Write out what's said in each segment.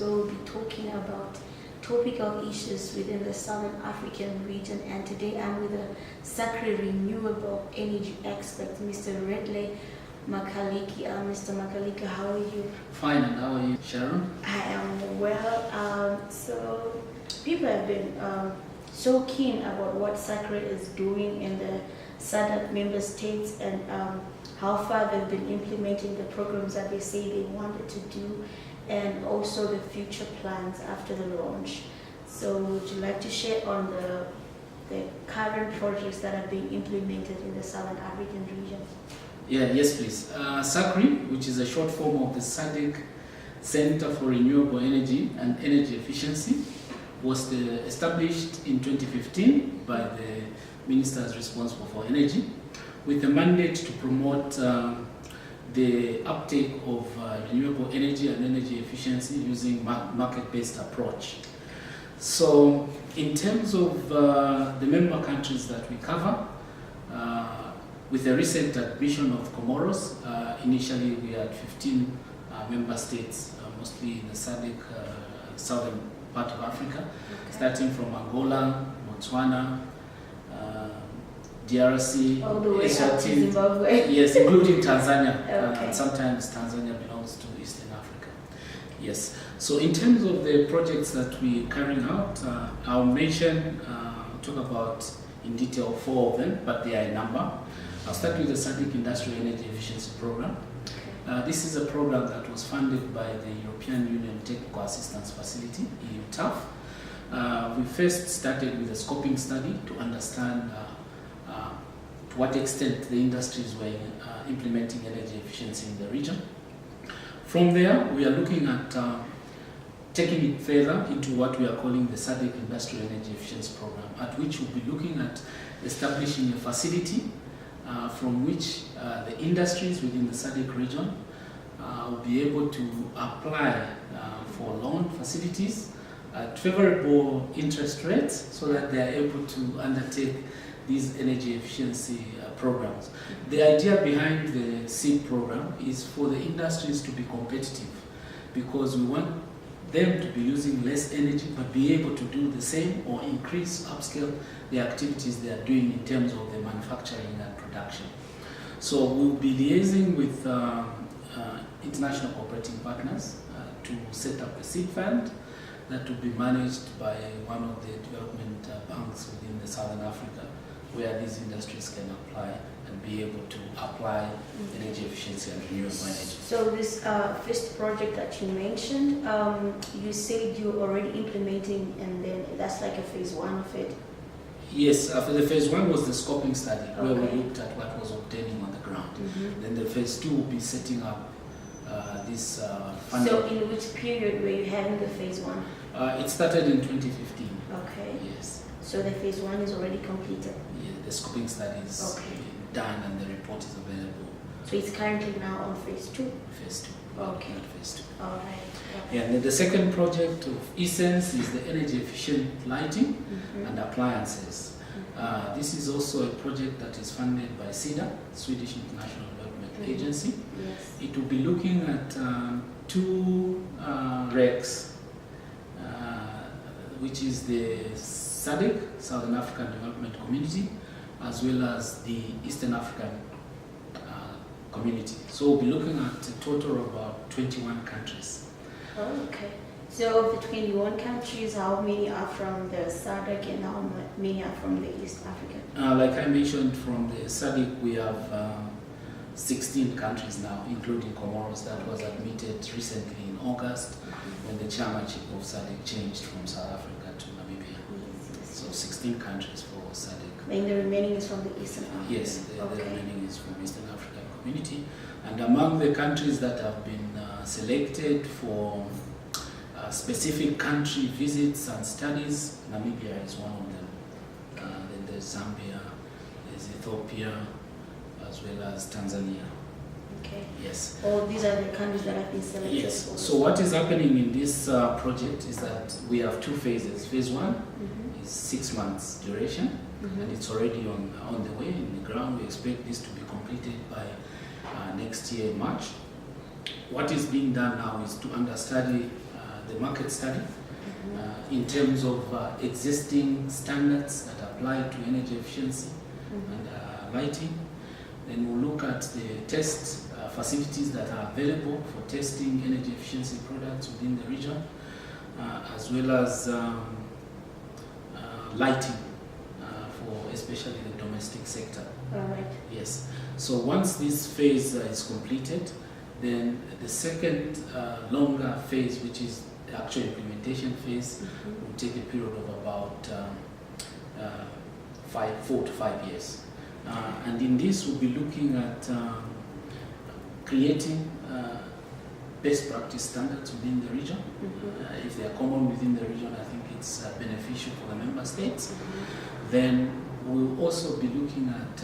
we'll be talking about topical issues within the Southern African region. And today I'm with the SACREEE Renewable Energy expert, Mr. Readlay Makaliki. Mr. Makaliki, how are you? Fine, and how are you, Sharon? I am well. So people have been so keen about what SACREEE is doing in the SADC member states and how far they've been implementing the programs that they say they wanted to do, and also the future plans after the launch. So would you like to share on the current projects that are being implemented in the Southern African region? Yes, please. SACREEE, which is a short form of the SADC Center for Renewable Energy and Energy Efficiency, was established in 2015 by the ministers responsible for energy, with a mandate to promote the uptake of renewable energy and energy efficiency using market-based approach. So in terms of the member countries that we cover, with the recent admission of Comoros, initially we had 15 member states, mostly in the SADC southern part of Africa, starting from Angola, Botswana, DRC, all the way up to Zimbabwe. Yes, including Tanzania. Okay. Sometimes Tanzania belongs to Eastern Africa. Yes. So in terms of the projects that we're carrying out, I'll mention, talk about in detail 4 of them, but they are a number. I'll start with the SADC Industrial Energy Efficiency Program. This is a program that was funded by the European Union Technical Assistance Facility, EU TAF. We first started with a scoping study to understand to what extent the industries were implementing energy efficiency in the region. From there, we are looking at taking it further into what we are calling the SADC Industrial Energy Efficiency Program, at which we'll be looking at establishing a facility from which the industries within the SADC region will be able to apply for loan facilities at favorable interest rates so that they are able to undertake these energy efficiency programs. The idea behind the SEED program is for the industries to be competitive, because we want them to be using less energy but be able to do the same or increase, upscale the activities they are doing in terms of the manufacturing and production. So we'll be liaising with international cooperating partners to set up a seed fund that will be managed by one of the development banks within the Southern Africa, where these industries can apply and be able to apply energy efficiency and renewable energy. So this first project that you mentioned, you said you're already implementing, and then that's like a phase 1 of it? Yes, for the phase 1 was the scoping study, where we looked at what was obtaining on the ground. Then the phase 2 will be setting up this funding. So in which period were you having the phase 1? It started in 2015. Okay. Yes. So the phase 1 is already completed? Yeah, the scoping study is done and the report is available. So it's currently now on phase 2? Phase 2. Okay. Not phase 2. All right. Yeah, and then the second project of essence is the energy efficient lighting and appliances. This is also a project that is funded by SIDA, Swedish International Development Agency. Yes. It will be looking at 2 RECs, which is the SADC, Southern African Development Community, as well as the Eastern African community. So we'll be looking at a total of about 21 countries. Oh, okay. So of the 21 countries, how many are from the SADC and how many are from the East Africa? Like I mentioned, from the SADC we have 16 countries now, including Comoros, that was admitted recently in August when the chairmanship of SADC changed from South Africa to Namibia. So 16 countries for SADC. And the remaining is from the Eastern Africa? Yes, the remaining is from Eastern African community. And among the countries that have been selected for specific country visits and studies, Namibia is one of them. Then there's Zambia, there's Ethiopia, as well as Tanzania. Okay. Yes. All these are the countries that have been selected. Yes. So what is happening in this project is that we have 2 phases. Phase 1 is 6 months duration, and it's already on the way in the ground. We expect this to be completed by next year, March. What is being done now is to understudy the market study in terms of existing standards that apply to energy efficiency and lighting. Then we'll look at the test facilities that are available for testing energy efficiency products within the region, as well as lighting for especially the domestic sector. All right. Yes. So once this phase is completed, then the second longer phase, which is the actual implementation phase, will take a period of about 4 to 5 years. And in this, we'll be looking at creating best practice standards within the region. If they are common within the region, I think it's beneficial for the member states. Then we'll also be looking at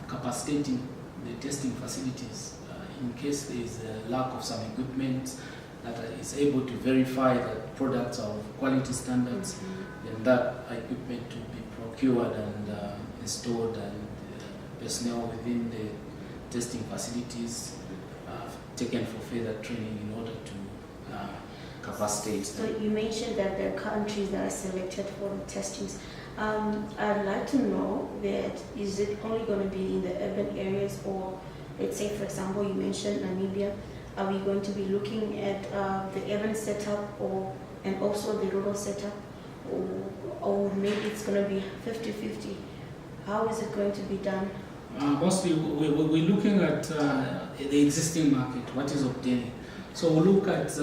capacitating the testing facilities in case there is a lack of some equipment that is able to verify that products are of quality standards, then that equipment will be procured and installed, and personnel within the testing facilities taken for further training in order to capacitate them. So you mentioned that there are countries that are selected for the testings. I'd like to know that is it only going to be in the urban areas, or let's say, for example, you mentioned Namibia. Are we going to be looking at the urban setup and also the rural setup, or maybe it's going to be 50-50? How is it going to be done? Mostly we're looking at the existing market, what is obtaining. So we'll look at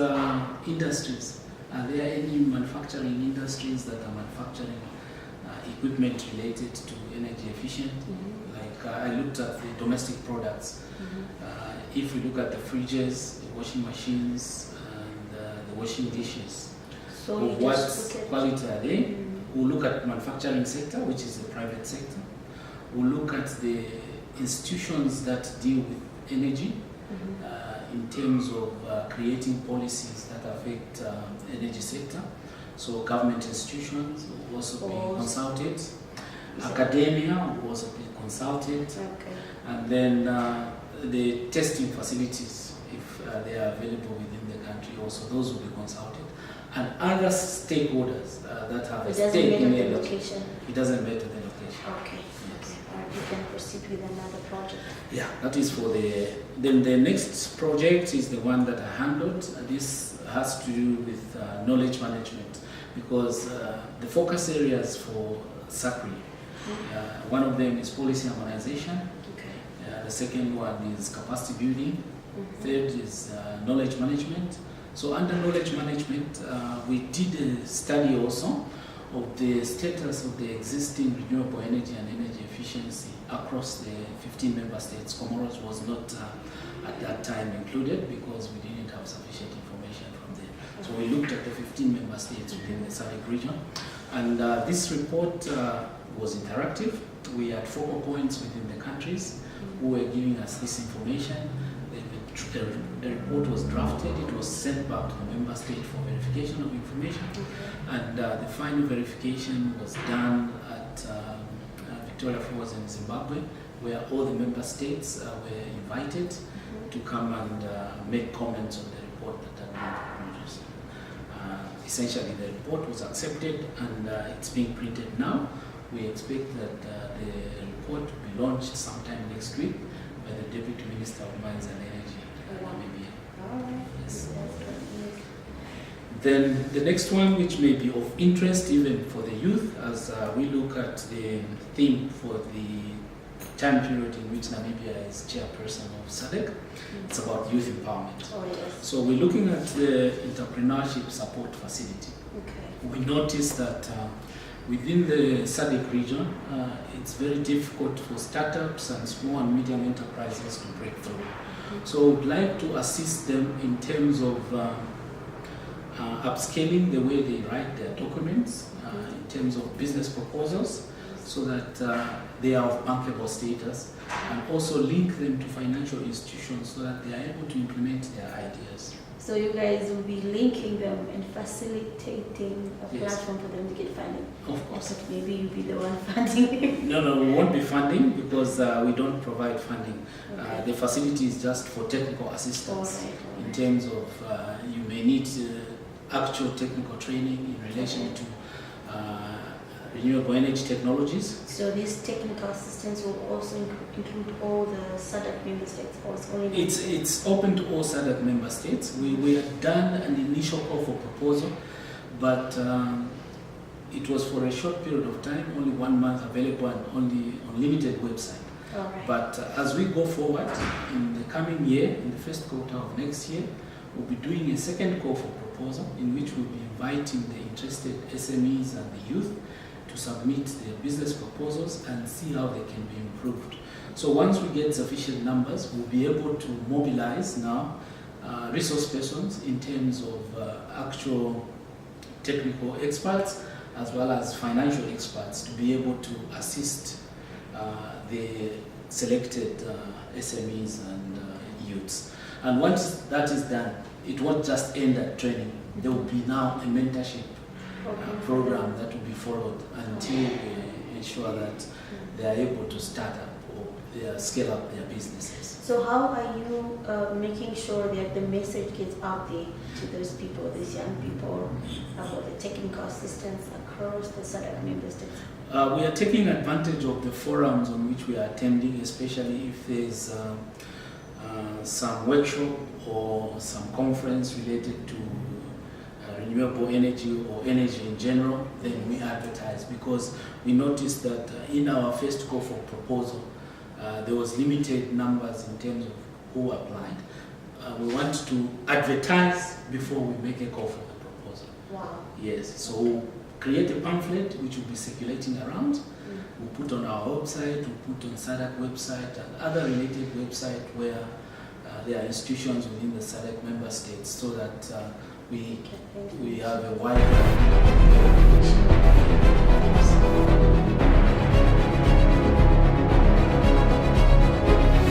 industries. Are there any manufacturing industries that are manufacturing equipment related to energy efficient? Like I looked at the domestic products. If we look at the fridges, the washing machines, and the washing dishes, so what quality are they? We'll look at manufacturing sector, which is the private sector. We'll look at the institutions that deal with energy in terms of creating policies that affect energy sector. So government institutions will also be consulted. Academia will also be consulted. And then the testing facilities, if they are available within the country, also those will be consulted. And other stakeholders that have a stake in the location. It doesn't matter the location. Okay. You can proceed with another project. Yeah, that is for then the next project is the one that I handled. This has to do with knowledge management, because the focus areas for SACREEE, one of them is policy harmonization. The second one is capacity building. Third is knowledge management. So under knowledge management, we did a study also of the status of the existing renewable energy and energy efficiency across the 15 member states. Comoros was not at that time included because we didn't have sufficient information from them. So we looked at the 15 member states within the SADC region, and this report was interactive. We had focal points within the countries who were giving us this information. The report was drafted, it was sent back to the member state for verification of information, and the final verification was done at Victoria Falls in Zimbabwe, where all the member states were invited to come and make comments on the report that had been produced. Essentially, the report was accepted and it's being printed now. We expect that the report will be launched sometime next week by the Deputy Minister of Mines and Energy. Namibia. Yes. Then the next one, which may be of interest even for the youth, as we look at the theme for the time period in which Namibia is chairperson of SADC, it's about youth empowerment. So we're looking at the entrepreneurship support facility. We noticed that within the SADC region, it's very difficult for startups and small and medium enterprises to break through. So we'd like to assist them in terms of upscaling the way they write their documents, in terms of business proposals, so that they are of bankable status, and also link them to financial institutions so that they are able to implement their ideas. So you guys will be linking them and facilitating a platform for them to get funding. Of course. But maybe you'll be the one funding. No, we won't be funding because we don't provide funding. The facility is just for technical assistance in terms of you may need actual technical training in relation to renewable energy technologies. So these technical assistants will also include all the SADC member states, or it's only... It's open to all SADC member states. We had done an initial call for proposal, but it was for a short period of time, only 1 month available and only on limited website. All right. But as we go forward in the coming year, in the first quarter of next year, we'll be doing a second call for proposal in which we'll be inviting the interested SMEs and the youth to submit their business proposals and see how they can be improved. So once we get sufficient numbers, we'll be able to mobilize now resource persons in terms of actual technical experts as well as financial experts to be able to assist the selected SMEs and youths. And once that is done, it won't just end at training. There will be now a mentorship program that will be followed until we ensure that they are able to start up or they scale up their businesses. So how are you making sure that the message gets out there to those people, these young people, about the technical assistance across the SADC member states? We are taking advantage of the forums on which we are attending, especially if there's some workshop or some conference related to renewable energy or energy in general. Then we advertise, because we noticed that in our first call for proposal, there was limited numbers in terms of who applied. We want to advertise before we make a call for the proposal. Wow. Yes, so we'll create a pamphlet which will be circulating around. We'll put on our website, we'll put on SADC website and other related websites where there are institutions within the SADC member states, so that we have a wide